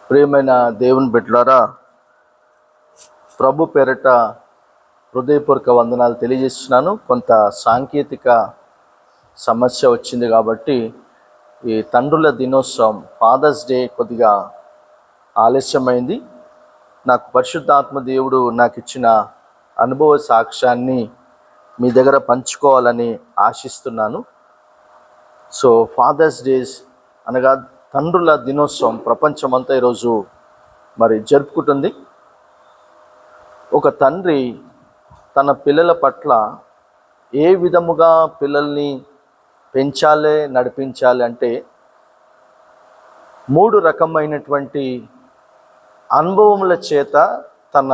ప్రియమైన దేవుని బిడ్డలారా, ప్రభు పేరిట హృదయపూర్వక వందనాలు తెలియజేస్తున్నాను. కొంత సాంకేతిక సమస్య వచ్చింది కాబట్టి ఈ తండ్రుల దినోత్సవం ఫాదర్స్ డే కొద్దిగా ఆలస్యమైంది. నాకు పరిశుద్ధాత్మ దేవుడు నాకు ఇచ్చిన అనుభవ సాక్ష్యాన్ని మీ దగ్గర పంచుకోవాలని ఆశిస్తున్నాను. సో ఫాదర్స్ డేస్ అనగా తండ్రుల దినోత్సవం ప్రపంచమంతా ఈరోజు జరుపుకుంటుంది. ఒక తండ్రి తన పిల్లల పట్ల ఏ విధముగా పిల్లల్ని పెంచాలి, నడిపించాలి అంటే 3 రకమైనటువంటి అనుభవముల చేత తన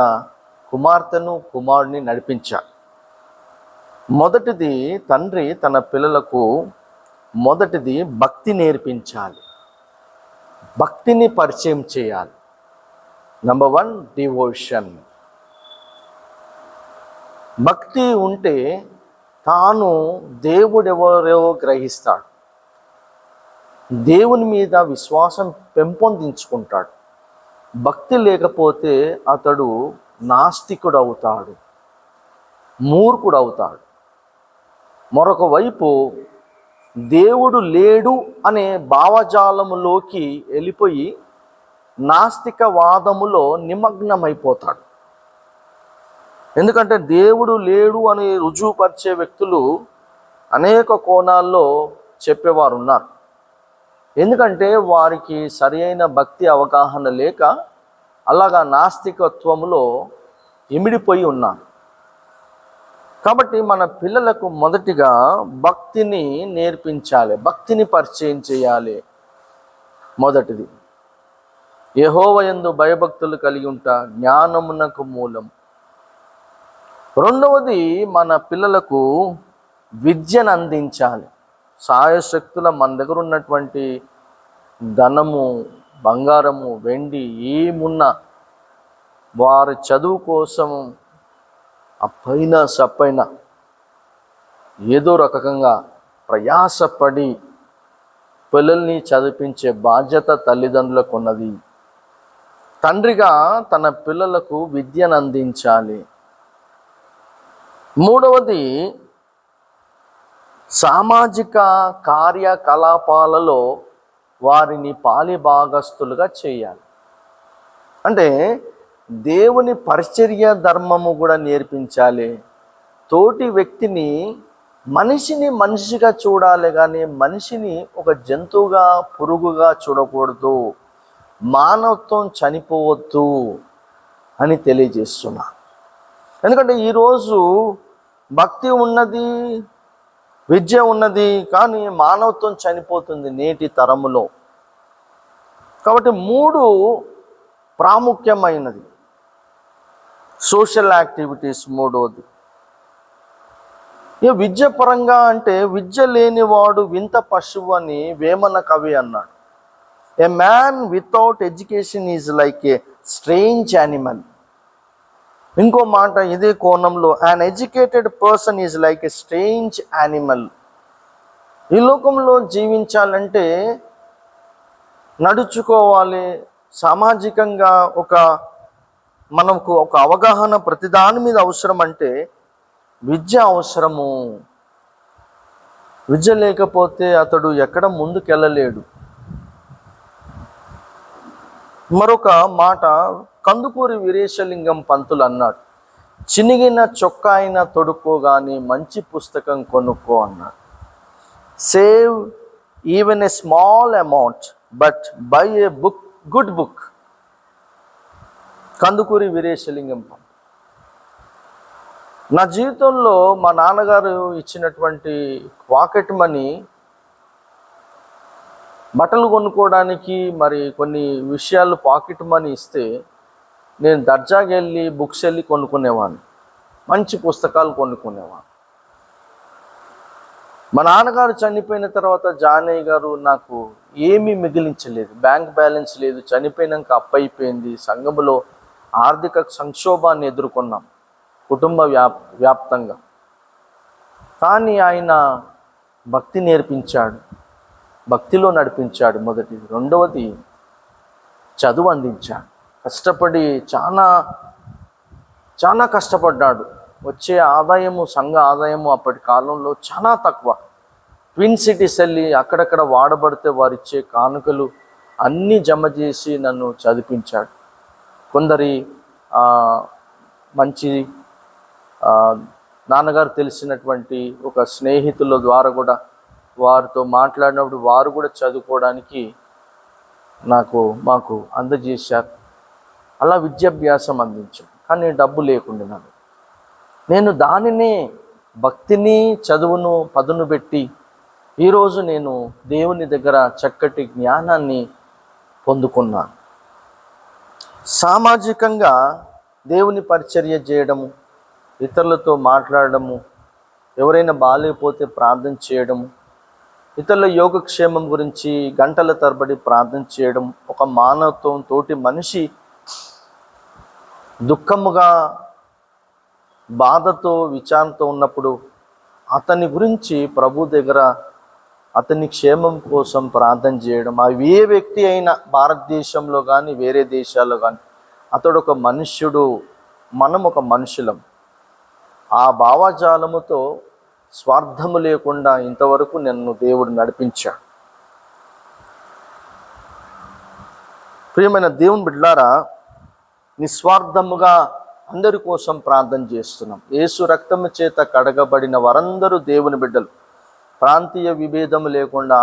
కుమార్తెను కుమారుడిని నడిపించాలి. మొదటిది, తండ్రి తన పిల్లలకు భక్తి నేర్పించాలి, భక్తిని పరిచయం చేయాలి. Number 1 devotion. భక్తి ఉంటే తాను దేవుడెవరో గ్రహిస్తాడు, దేవుని మీద విశ్వాసం పెంపొందించుకుంటాడు. భక్తి లేకపోతే అతడు నాస్తికుడు అవుతాడు, మూర్ఖుడు అవుతాడు. మరొక వైపు దేవుడు లేడు అనే భావజాలములోకి వెళ్ళిపోయి నాస్తికవాదములో నిమగ్నమైపోతాడు. ఎందుకంటే దేవుడు లేడు అని రుజువుపరిచే వ్యక్తులు అనేక కోణాల్లో చెప్పేవారు ఉన్నారు. ఎందుకంటే వారికి సరైన భక్తి అవగాహన లేక అలాగా నాస్తికత్వంలో ఇమిడిపోయి ఉన్నారు. కాబట్టి మన పిల్లలకు మొదటిగా భక్తిని నేర్పించాలి, భక్తిని పరిచయం చేయాలి. మొదటిది, యెహోవా యందు భయభక్తులు కలిగి ఉంటా, జ్ఞానమునకు మూలం. రెండవది, మన పిల్లలకు విద్యను అందించాలి. సాయశక్తుల మన దగ్గర ఉన్నటువంటి ధనము, బంగారము, వెండి ఏమున్నా వారి చదువు కోసం అప్పైనా సప్పైనా ఏదో రకంగా ప్రయాసపడి పిల్లల్ని చదివించే బాధ్యత తల్లిదండ్రులకు ఉన్నది. తండ్రిగా తన పిల్లలకు విద్యను అందించాలి. మూడవది, సామాజిక కార్యకలాపాలలో వారిని పాలిభాగస్తులుగా చేయాలి. అంటే దేవుని పరిచర్య ధర్మము కూడా నేర్పించాలి. తోటి వ్యక్తిని, మనిషిగా చూడాలి, కానీ మనిషిని ఒక జంతువుగా, పురుగుగా చూడకూడదు. మానవత్వం చనిపోవద్దు అని తెలియజేస్తున్నా. ఎందుకంటే ఈరోజు భక్తి ఉన్నది, విద్య ఉన్నది, కానీ మానవత్వం చనిపోతుంది నేటి తరములో. కాబట్టి 3 ప్రాముఖ్యమైనది. సోషల్ యాక్టివిటీస్ మూడవది. విద్య పరంగా అంటే విద్య లేనివాడు వింత పశువు అని వేమన కవి అన్నాడు. ఏ man without education is like A strange animal. ఇంకో మాట ఇదే కోణంలో, an educated person is like a strange animal. ఈ లోకంలో జీవించాలంటే, నడుచుకోవాలి, సామాజికంగా మనకు ఒక అవగాహన ప్రతిదాని మీద అవసరం. అంటే విద్య అవసరము. విద్య లేకపోతే అతడు ఎక్కడ ముందుకెళ్ళలేడు. మరొక మాట కందుకూరి వీరేశలింగం పంతులు అన్నాడు, చినిగిన చొక్కా అయినా తొడుక్కో కానీ మంచి పుస్తకం కొనుక్కో అన్నాడు. Save even a small amount but buy a book, good book. Kandukuri Veeresalingam Pantulu. నా జీవితంలో మా నాన్నగారు ఇచ్చినటువంటి పాకెట్ మనీ బట్టలు కొనుక్కోవడానికి, కొన్ని విషయాలు పాకెట్ మనీ ఇస్తే నేను దర్జాకి వెళ్ళి బుక్స్ వెళ్ళి కొనుక్కునేవాడిని, మంచి పుస్తకాలు కొనుక్కునేవాడిని. మా నాన్నగారు చనిపోయిన తర్వాత జానయ్య గారు నాకు ఏమీ మిగిలించలేదు, బ్యాంక్ బ్యాలెన్స్ లేదు, చనిపోయినాక అప్పైపోయింది. సంఘములో ఆర్థిక సంక్షోభాన్ని ఎదుర్కొన్నాం కుటుంబ వ్యాప్తంగా. కానీ ఆయన భక్తి నేర్పించాడు, భక్తిలో నడిపించాడు. మొదటిది. రెండవది, చదువు అందించాడు. కష్టపడి చాలా చాలా కష్టపడ్డాడు. వచ్చే ఆదాయము, సంఘ ఆదాయము అప్పటి కాలంలో చాలా తక్కువ. ట్విన్ సిటీస్ వెళ్ళి అక్కడక్కడ వాడబడితే వారిచ్చే కానుకలు అన్నీ జమ చేసి నన్ను చదివించాడు. కొందరి మంచి నాన్నగారు తెలిసినటువంటి ఒక స్నేహితుల ద్వారా కూడా వారితో మాట్లాడినప్పుడు వారు కూడా చదువుకోవడానికి మాకు అందజేశారు. అలా విద్యాభ్యాసం అందించాడు. కానీ డబ్బు లేకుండా నేను దానినే భక్తిని చదువును పదును పెట్టి ఈరోజు నేను దేవుని దగ్గర చక్కటి జ్ఞానాన్ని పొందుకున్నాను. సామాజికంగా దేవుని పరిచర్య చేయడము, ఇతరులతో మాట్లాడడము, ఎవరైనా బాగాలేకపోతే ప్రార్థన చేయడము, ఇతరుల యోగక్షేమం గురించి గంటల తరబడి ప్రార్థన చేయడం, ఒక మానవత్వం తోటి మనిషి దుఃఖముగా బాధతో విచారంతో ఉన్నప్పుడు అతని గురించి ప్రభు దగ్గర అతని క్షేమం కోసం ప్రార్థన చేయడం. అవి ఏ వ్యక్తి అయినా భారతదేశంలో కానీ వేరే దేశాల్లో కానీ అతడు ఒక మనుష్యుడు, మనం ఒక మనుషులం. ఆ భావజాలముతో స్వార్థము లేకుండా ఇంతవరకు నన్ను దేవుడు నడిపించాడు. ప్రియమైన దేవుని బిడ్డలారా, నిస్వార్థముగా అందరి కోసం ప్రార్థన చేస్తున్నాం. యేసు రక్తము చేత కడగబడిన వారందరూ దేవుని బిడ్డలు. ప్రాంతీయ విభేదము లేకుండా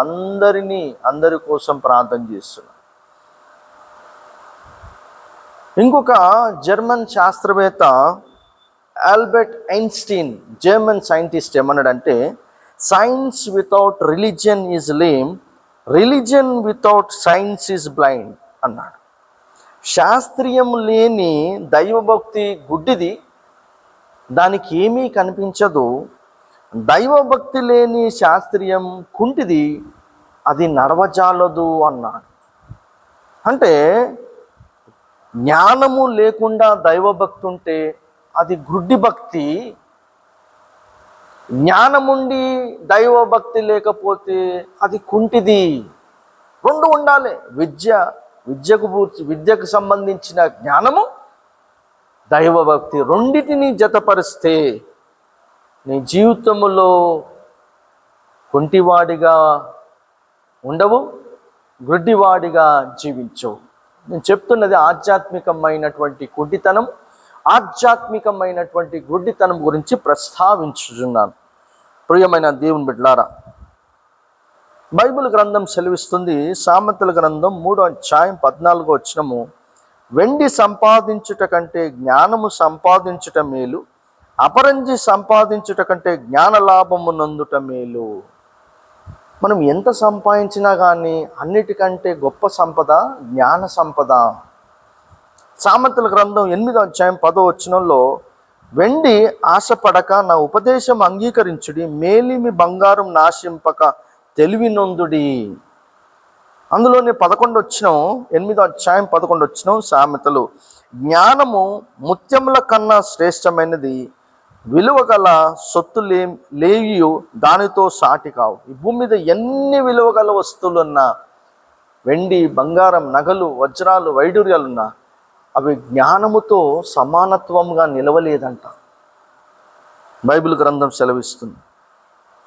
అందరి కోసం ప్రార్థన చేస్తున్నాం. ఇంకొక జర్మన్ శాస్త్రవేత్త ఆల్బర్ట్ ఐన్స్టీన్, జర్మన్ సైంటిస్ట్, ఏమన్నాడంటే science without religion is lame, religion without science is blind అన్నాడు. శాస్త్రీయం లేని దైవభక్తి గుడ్డిది, దానికి ఏమీ కనిపించదు. దైవభక్తి లేని శాస్త్రీయం కుంటిది, అది నడవజాలదు అన్నాడు. అంటే జ్ఞానము లేకుండా దైవభక్తి ఉంటే అది గుడ్డి భక్తి, జ్ఞానముండి దైవభక్తి లేకపోతే అది కుంటిది. రెండు ఉండాలి. విద్యకు సంబంధించిన జ్ఞానము, దైవభక్తి, రెండిటిని జతపరిస్తే నీ జీవితంలో కుంటివాడిగా ఉండవు, గుడ్డివాడిగా జీవించవు. నేను చెప్తున్నది ఆధ్యాత్మికమైనటువంటి గుడ్డితనం, ఆధ్యాత్మికమైనటువంటి గుడ్డితనం గురించి ప్రస్తావించుచున్నాను. ప్రియమైన దేవుని బిడ్డలారా, బైబిల్ గ్రంథం సెలవిస్తుంది, సామెతల గ్రంథం 3వ అధ్యాయం 14వ వచనము, వెండి సంపాదించుట కంటే జ్ఞానము సంపాదించుట మేలు, అపరంజి సంపాదించుట కంటే జ్ఞాన లాభము నందుట మేలు. మనం ఎంత సంపాదించినా కానీ అన్నిటికంటే గొప్ప సంపద జ్ఞాన సంపద. సామెతల గ్రంథం 8వ అధ్యాయం 10వ వచనంలో, వెండి ఆశపడక నా ఉపదేశం అంగీకరించుడి, మేలిమి బంగారం నాశింపక తెలివి నొందుడి. అందులోనే 11వ వచనం, 8వ అధ్యాయం 11వ వచనం సామెతలు, జ్ఞానము ముత్యముల కన్నా శ్రేష్టమైనది, విలువ గల సొత్తు లేయు దానితో సాటి కావు. ఈ భూమి మీద ఎన్ని విలువ గల వస్తువులున్నా, వెండి బంగారం నగలు వజ్రాలు వైడూర్యాలున్నా, అవి జ్ఞానముతో సమానత్వంగా నిలవలేదంట బైబిల్ గ్రంథం సెలవిస్తుంది.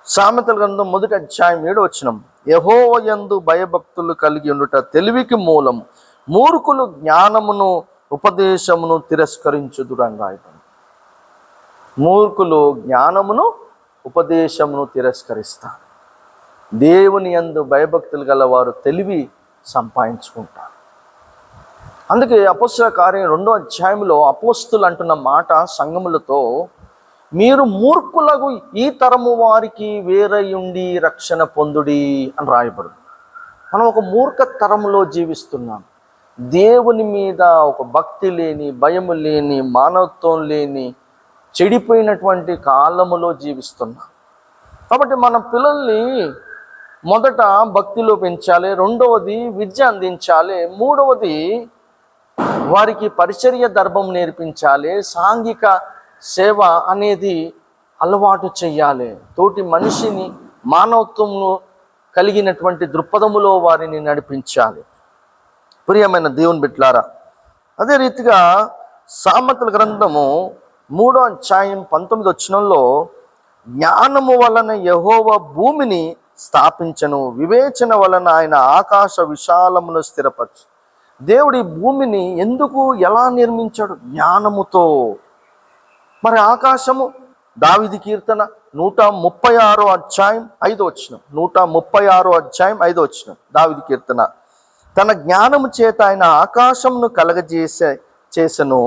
సామెతల గ్రంథం 1వ అధ్యాయం 7వ వచనం, యెహోవా యందు భయభక్తులు కలిగి ఉండుట తెలివికి మూలము, మూర్ఖులు జ్ఞానమును ఉపదేశమును తిరస్కరించుదురంగాయట. మూర్ఖులు జ్ఞానమును ఉపదేశమును తిరస్కరిస్తారు. దేవుని యందు భయభక్తులు గల వారు తెలివి సంపాదించుకుంటారు. అందుకే అపోస్తల కార్యం 2వ అధ్యాయంలో అపోస్తులు అంటున్న మాట సంఘములతో, మీరు మూర్ఖులకు ఈ తరము వారికి వేరయుండి రక్షణ పొందుడి అని రాయబడింది. మనం ఒక మూర్ఖ తరములో జీవిస్తున్నాం. దేవుని మీద ఒక భక్తి లేని, భయము లేని, మానవత్వం లేని చెడిపోయినటువంటి కాలములో జీవిస్తున్నాం. కాబట్టి మన పిల్లల్ని మొదట భక్తిలో పెంచాలి, రెండవది విద్య అందించాలి, మూడవది వారికి పరిచర్య ధర్మం నేర్పించాలి, సాంఘిక సేవ అనేది అలవాటు చెయ్యాలి. తోటి మనిషిని మానవత్వము కలిగినటువంటి దృక్పథములో వారిని నడిపించాలి. ప్రియమైన దేవుని బిడ్డలారా, అదే రీతిగా సామెతల గ్రంథము 3వ అధ్యాయం 19వ వచనంలో, జ్ఞానము వలన యెహోవా భూమిని స్థాపించను, వివేచన వలన ఆయన ఆకాశ విశాలమును స్థిరపరచు. దేవుడి భూమిని ఎందుకు ఎలా నిర్మించాడు? జ్ఞానముతో. మరి ఆకాశము, దావీదు కీర్తన 136వ అధ్యాయం 5వ వచనం, 136వ అధ్యాయం 5వ వచనం, దావీదు కీర్తన, తన జ్ఞానము చేత ఆయన ఆకాశమును చేసెను,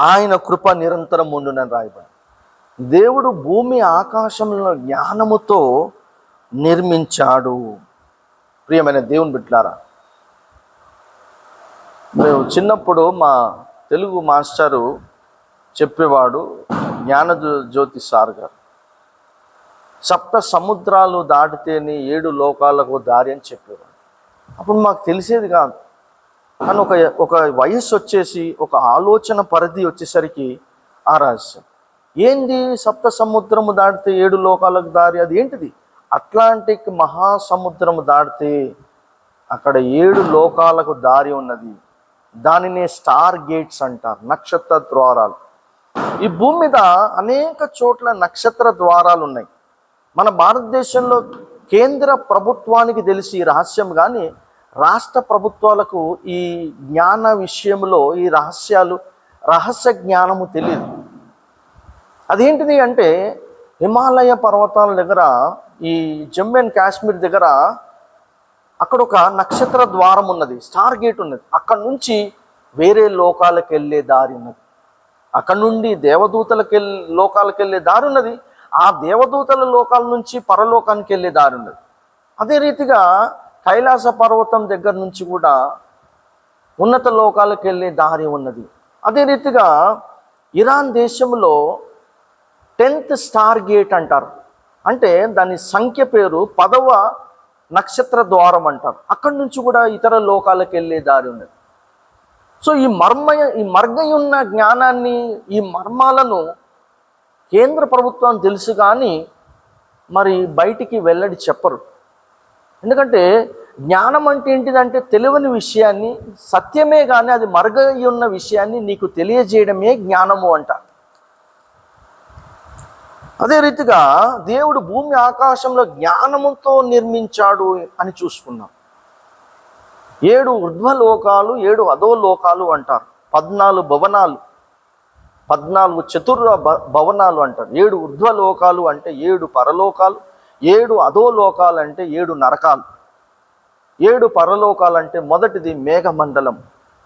ఆయన కృప నిరంతరం ఉండునని రాయబడి. దేవుడు భూమి ఆకాశంలో జ్ఞానముతో నిర్మించాడు. ప్రియమైన దేవుని బిడ్డలారా, మేము చిన్నప్పుడు మా తెలుగు మాస్టరు చెప్పేవాడు, జ్ఞానజ్యోతి సార్ గారు, 7 సముద్రాలు దాటితేనే 7 లోకాలకు దారి అని చెప్పేవాడు. అప్పుడు మాకు తెలిసేది కాదు, కానీ ఒక వయస్సు వచ్చేసి, ఒక ఆలోచన పరిధి వచ్చేసరికి ఆ రహస్యం ఏంది? 7 సముద్రము దాటితే 7 లోకాలకు దారి, అది ఏంటిది? అట్లాంటిక్ మహాసముద్రము దాటితే అక్కడ 7 లోకాలకు దారి ఉన్నది. దానినే స్టార్ గేట్స్ అంటారు, నక్షత్ర ద్వారాలు. ఈ భూమి మీద అనేక చోట్ల నక్షత్ర ద్వారాలు ఉన్నాయి. మన భారతదేశంలో కేంద్ర ప్రభుత్వానికి తెలిసి ఈ రహస్యం, కానీ రాష్ట్ర ప్రభుత్వాలకు ఈ జ్ఞాన విషయంలో ఈ రహస్య జ్ఞానము తెలియదు. అదేంటిది అంటే, హిమాలయ పర్వతాల దగ్గర, ఈ జమ్మూ అండ్ కాశ్మీర్ దగ్గర అక్కడ ఒక నక్షత్ర ద్వారం ఉన్నది, స్టార్ గేట్ ఉన్నది. అక్కడ నుంచి వేరే లోకాలకు వెళ్ళే దారి ఉన్నది. అక్కడ నుండి లోకాలకు వెళ్ళే దారి ఉన్నది. ఆ దేవదూతల లోకాల నుంచి పరలోకానికి వెళ్ళే దారి ఉన్నది. అదే రీతిగా కైలాస పర్వతం దగ్గర నుంచి కూడా ఉన్నత లోకాలకు వెళ్ళే దారి ఉన్నది. అదే రీతిగా ఇరాన్ దేశంలో 10th స్టార్ గేట్ అంటారు, అంటే దాని సంఖ్య పేరు 10వ నక్షత్ర ద్వారం అంటారు. అక్కడి నుంచి కూడా ఇతర లోకాలకు వెళ్ళే దారి ఉన్నది. సో ఈ మర్గయున్న జ్ఞానాన్ని, ఈ మర్మాలను కేంద్ర ప్రభుత్వం తెలుసు, కానీ మరి బయటికి వెల్లడి చెప్పరు. ఎందుకంటే జ్ఞానం అంటే ఏంటిదంటే తెలియని విషయాన్ని, సత్యమే కానీ అది మరుగయున్న విషయాన్ని నీకు తెలియజేయడమే జ్ఞానము అంటారు. అదే రీతిగా దేవుడు భూమి ఆకాశంలో జ్ఞానముతో నిర్మించాడు అని చూసుకున్నాం. 7 ఊర్ధ్వలోకాలు, 7 అధోలోకాలు అంటారు. 14 భవనాలు, 14 చతుర్ర భవనాలు అంటారు. 7 ఊర్ధ్వలోకాలు అంటే 7 పరలోకాలు, 7 అధోలోకాలు అంటే 7 నరకాలు. 7 పరలోకాలు అంటే మొదటిది మేఘమండలం,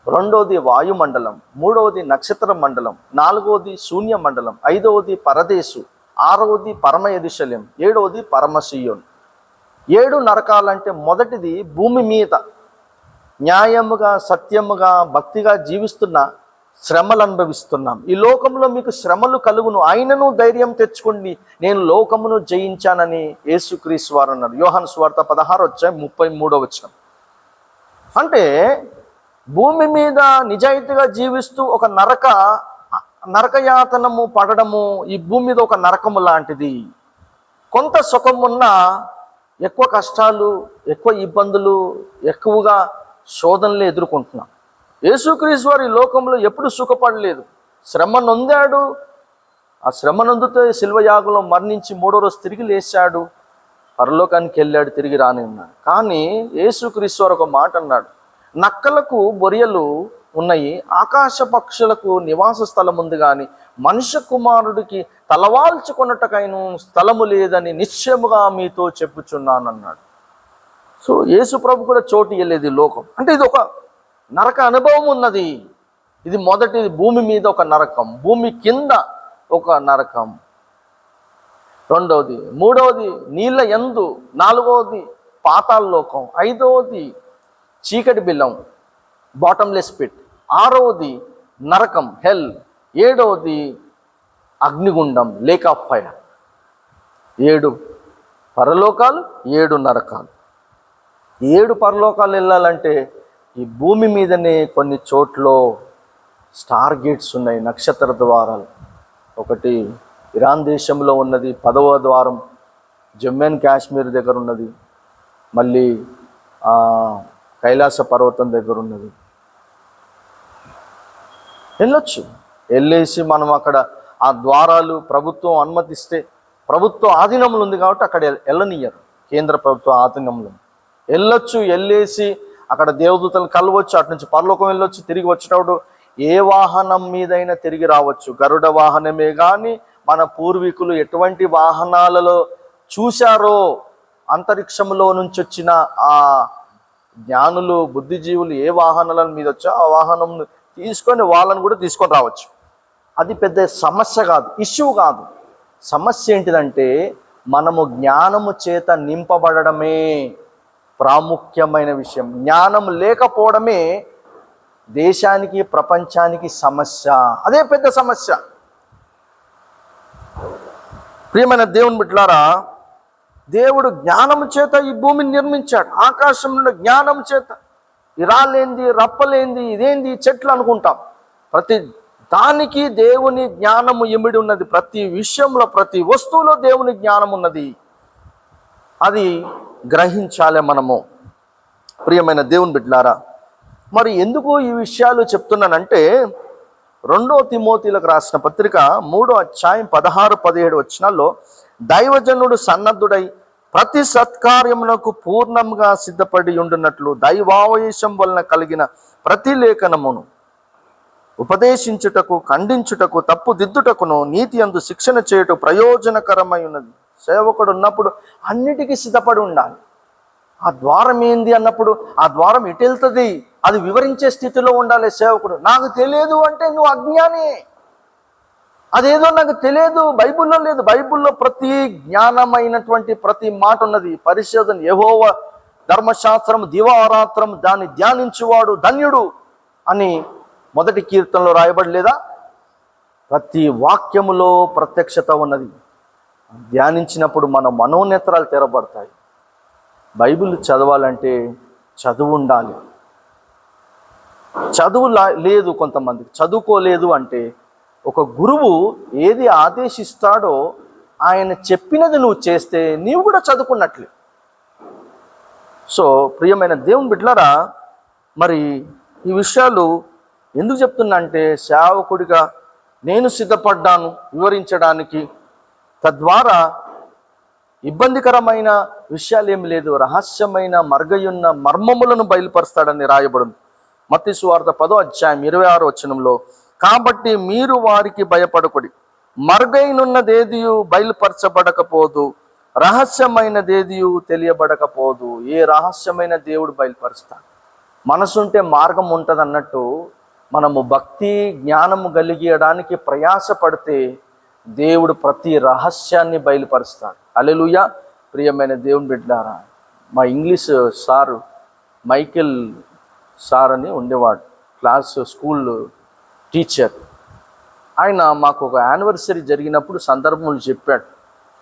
రెండవది వాయుమండలం, మూడవది నక్షత్ర మండలం, 4వది శూన్య మండలం, 5వది పరదేశు, 6వది పరమ యెరూషలేం, 7వది పరమ సీయోను. 7 నరకాలంటే మొదటిది భూమి మీద న్యాయముగా, సత్యముగా, భక్తిగా జీవిస్తున్న శ్రమలు అనుభవిస్తున్నాం. ఈ లోకంలో మీకు శ్రమలు కలుగును, ఆయనను ధైర్యం తెచ్చుకోండి, నేను లోకమును జయించానని యేసుక్రీస్తు వారు అన్నారు. యోహాను సువార్త 16:33 వచనం. అంటే భూమి మీద నిజాయితీగా జీవిస్తూ ఒక నరకయాతనము పడడము ఈ భూమి మీద ఒక నరకము లాంటిది. కొంత సుఖం ఉన్నా ఎక్కువ కష్టాలు, ఎక్కువ ఇబ్బందులు, ఎక్కువగా శోధనలు ఎదుర్కొంటున్నాం. యేసుక్రీస్తు వారు ఈ లోకంలో ఎప్పుడు సుఖపడలేదు, శ్రమ నొందాడు. ఆ శ్రమ నొందితే శిల్వ యాగంలో మరణించి 3వ రోజు తిరిగి లేచాడు, పరలోకానికి వెళ్ళాడు, తిరిగి రానిన్నాడు. కానీ యేసుక్రీస్తు వారు ఒక మాట అన్నాడు, నక్కలకు బొరియలు ఉన్నాయి, ఆకాశ పక్షులకు నివాస స్థలం ఉంది, కానీ మనుష్య కుమారుడికి తలవాల్చుకొనుటకైన స్థలము లేదని నిశ్చయముగా మీతో చెప్పుచున్నాను అన్నాడు. సో యేసు ప్రభు కూడా చోటు ఇవ్వలేదు ఈ లోకం. అంటే ఇది ఒక నరక అనుభవం ఉన్నది. ఇది మొదటిది, భూమి మీద ఒక నరకం, భూమి కింద ఒక నరకం. రెండవది, మూడవది నీళ్ళ యందు, 4వది పాతాళ లోకం, 5వది చీకటి బిలం, బాటమ్లెస్ పిట్, 6వది నరకం, హెల్, 7వది అగ్నిగుండం, లేక్ ఆఫ్ ఫైర్. 7 పరలోకాలు, 7 నరకాలు. 7 పరలోకాలు వెళ్ళాలంటే ఈ భూమి మీదనే కొన్ని చోట్ల స్టార్ గేట్స్ ఉన్నాయి, నక్షత్ర ద్వారాలు. ఒకటి ఇరాన్ దేశంలో ఉన్నది, 10వ ద్వారం జమ్మూ అండ్ కాశ్మీర్ దగ్గర ఉన్నది. మళ్ళీ కైలాస పర్వతం దగ్గర ఉన్నది. వెళ్ళొచ్చు. వెళ్ళేసి మనం అక్కడ ఆ ద్వారాలు ప్రభుత్వం అనుమతిస్తే, ప్రభుత్వ ఆధీనంలో ఉంది కాబట్టి అక్కడ వెళ్ళనియ్యరు, కేంద్ర ప్రభుత్వ ఆధీనంలో వెళ్ళొచ్చు. వెళ్ళేసి అక్కడ దేవదూతలు కలవచ్చు, అటు నుంచి పరలోకం వెళ్ళొచ్చు. తిరిగి వచ్చేటప్పుడు ఏ వాహనం మీదైనా తిరిగి రావచ్చు. గరుడ వాహనమే కానీ మన పూర్వీకులు ఎటువంటి వాహనాలలో చూశారో, అంతరిక్షంలో నుంచి వచ్చిన ఆ జ్ఞానులు బుద్ధిజీవులు ఏ వాహనాల మీద వచ్చో ఆ వాహనం తీసుకొని వాళ్ళని కూడా తీసుకొని రావచ్చు. అది పెద్ద సమస్య కాదు, ఇష్యూ కాదు. సమస్య ఏంటిదంటే మనము జ్ఞానము చేత నింపబడమే ప్రాముఖ్యమైన విషయం. జ్ఞానం లేకపోవడమే దేశానికి ప్రపంచానికి సమస్య. అదే పెద్ద సమస్య. ప్రియమైన దేవుని బిడ్డలారా, దేవుడు జ్ఞానం చేత ఈ భూమిని నిర్మించాడు. ఆకాశం నుండి జ్ఞానం చేత. ఈ రాళ్ళేంది, రప్పలేంది, ఇదేంది, చెట్లు అనుకుంటాం. ప్రతి దానికి దేవుని జ్ఞానము ఇమిడి ఉన్నది. ప్రతి విషయంలో, ప్రతి వస్తువులో దేవుని జ్ఞానం ఉన్నది. అది గ్రహించాలి మనము. ప్రియమైన దేవుని బిడ్డలారా, మరి ఎందుకు ఈ విషయాలు చెప్తున్నానంటే 2 తిమోతిలకు రాసిన పత్రిక 3వ అధ్యాయం 16-17 వచనాల్లో దైవజనుడు సన్నద్ధుడై ప్రతి సత్కార్యమునకు పూర్ణంగా సిద్ధపడి ఉండునట్లు దైవావేశం వలన కలిగిన ప్రతి లేఖనమును ఉపదేశించుటకు, ఖండించుటకు, తప్పు దిద్దుటకును, నీతి యందు శిక్షణ చేయుట ప్రయోజనకరమై ఉన్నది. సేవకుడు ఉన్నప్పుడు అన్నిటికీ సిద్ధపడి ఉండాలి. ఆ ద్వారం ఏంది అన్నప్పుడు ఆ ద్వారం ఎటు వెళ్తుంది అది వివరించే స్థితిలో ఉండాలి సేవకుడు. నాకు తెలియదు అంటే నువ్వు అజ్ఞాని. అదేదో నాకు తెలియదు, బైబిల్లో లేదు. బైబిల్లో ప్రతి జ్ఞానమైనటువంటి ప్రతి మాట ఉన్నది. పరిశోధన, యెహోవా ధర్మశాస్త్రం దివారాత్రం దాన్ని ధ్యానించువాడు ధన్యుడు అని 1 కీర్తనలో రాయబడలేదా? ప్రతి వాక్యములో ప్రత్యక్షత ఉన్నది. ధ్యానించినప్పుడు మన మనోనేత్రాలు తెరబడతాయి. బైబిల్ చదవాలంటే చదువు ఉండాలి. చదువు లేదు, కొంతమందికి చదువుకోలేదు అంటే ఒక గురువు ఏది ఆదేశిస్తాడో ఆయన చెప్పినది నువ్వు చేస్తే నీవు కూడా చదువుకున్నట్లే. సో ప్రియమైన దేవుని బిడ్డలారా, మరి ఈ విషయాలు ఎందుకు చెప్తున్నా అంటే సేవకుడిగా నేను సిద్ధపడ్డాను వివరించడానికి. తద్వారా ఇబ్బందికరమైన విషయాలు ఏమి లేదు, రహస్యమైన మర్గయున్న మర్మములను బయలుపరుస్తాడని రాయబడింది. మత్తయి సువార్త 10వ అధ్యాయం 26వ వచనంలో, కాబట్టి మీరు వారికి భయపడకుడి, మరుగైనున్నదేదియు బయలుపరచబడకపోదు, రహస్యమైనదేదియు తెలియబడకపోదు. ఏ రహస్యమైన దేవుడు బయలుపరుస్తాడు. మనసుంటే మార్గం ఉంటుంది అన్నట్టు మనము భక్తి జ్ఞానము కలిగడానికి ప్రయాసపడితే దేవుడు ప్రతి రహస్యాన్ని బయలుపరుస్తాడు. హల్లెలూయా. ప్రియమైన దేవుని బిడ్డలారా, మా ఇంగ్లీష్ సారు మైకేల్ సార్ అని ఉండేవాడు, స్కూల్ టీచర్. ఆయన మాకు ఒక యానివర్సరీ జరిగినప్పుడు సందర్భములు చెప్పాడు,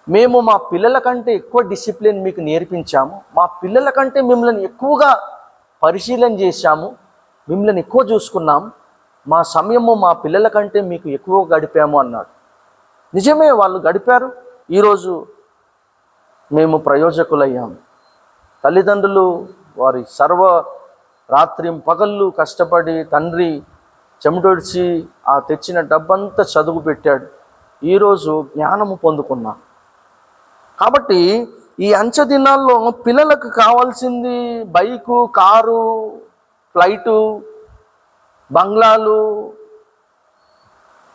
మేము మా పిల్లల కంటే ఎక్కువ డిసిప్లిన్ మీకు నేర్పించాము, మా పిల్లల కంటే మిమ్మల్ని ఎక్కువగా పరిశీలన చేశాము, మిమ్మల్ని ఎక్కువ చూసుకున్నాం, మా సమయము మా పిల్లల కంటే మీకు ఎక్కువ గడిపాము అన్నాడు. నిజమే, వాళ్ళు గడిపారు. ఈరోజు మేము ప్రయోజకులయ్యాము. తల్లిదండ్రులు వారి సర్వ రాత్రి పగళ్ళు కష్టపడి తండ్రి చెమటొడిచి ఆ తెచ్చిన డబ్బంతా చదువు పెట్టాడు. ఈరోజు జ్ఞానము పొందుకున్నాం. కాబట్టి ఈ అంచె దినాల్లో పిల్లలకు కావాల్సింది బైకు, కారు, ఫ్లైటు, బంగ్లాలు,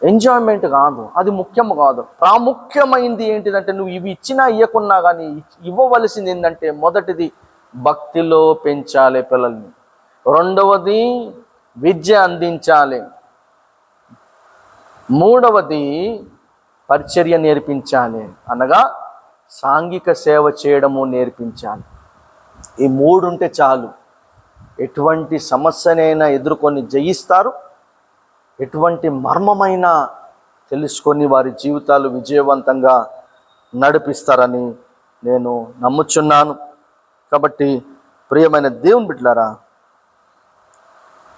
ఎంజాయ్మెంట్ కాదు. అది ముఖ్యం కాదు. ప్రాముఖ్యమైంది ఏంటిదంటే నువ్వు ఇవి ఇచ్చినా ఇవ్వకున్నా కానీ ఇవ్వవలసింది ఏంటంటే మొదటిది భక్తిలో పెంచాలి పిల్లల్ని, రెండవది విద్య అందించాలి, మూడవది పరిచర్య నేర్పించాలి, అనగా సాంఘిక సేవ చేయడము నేర్పించాలి. ఈ 3 ఉంటే చాలు. ఎటువంటి సమస్యనైనా ఎదుర్కొని జయిస్తారు, ఎటువంటి మర్మమైనా తెలుసుకొని వారి జీవితాలు విజయవంతంగా నడిపిస్తారని నేను నమ్ముచున్నాను. కాబట్టి ప్రియమైన దేవుని బిడ్డలారా,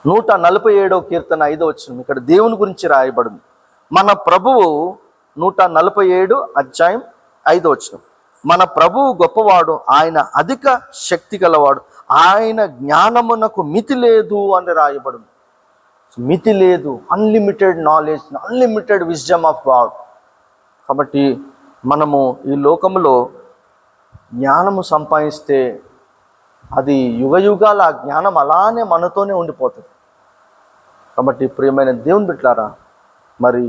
147వ కీర్తన 5వ వచనం ఇక్కడ దేవుని గురించి రాయబడింది. మన ప్రభువు 147 అధ్యాయం 5వ వచనం, మన ప్రభువు గొప్పవాడు, ఆయన అధిక శక్తి గలవాడు, ఆయన జ్ఞానమునకు మితి లేదు అని రాయబడింది. మితి లేదు, unlimited knowledge, unlimited wisdom of God. కాబట్టి మనము ఈ లోకములో జ్ఞానము సంపాదిస్తే అది యుగయుగాల ఆ జ్ఞానం అలానే మనతోనే ఉండిపోతుంది. కాబట్టి ప్రియమైన దేవుని బిడ్డలారా, మరి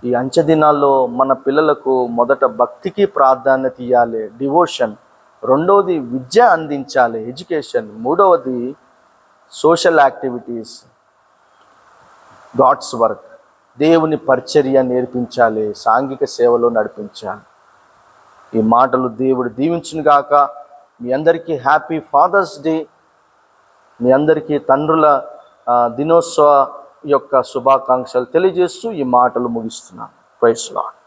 ఈ అంచె దినాల్లో మన పిల్లలకు మొదట భక్తికి ప్రాధాన్యత ఇవ్వాలి, డివోషన్. రెండవది విద్య అందించాలి, ఎడ్యుకేషన్. మూడవది సోషల్ యాక్టివిటీస్, గాడ్స్ వర్క్, దేవుని పరిచర్య నేర్పించాలి, సాంఘిక సేవలో నడిపించాలి. ఈ మాటలు దేవుడు దీవించును గాక. మీ అందరికీ హ్యాపీ ఫాదర్స్ డే. మీ అందరికీ తండ్రుల దినోత్సవ యొక్క శుభాకాంక్షలు తెలియజేస్తూ ఈ మాటలు ముగిస్తున్నాను. Praise lord.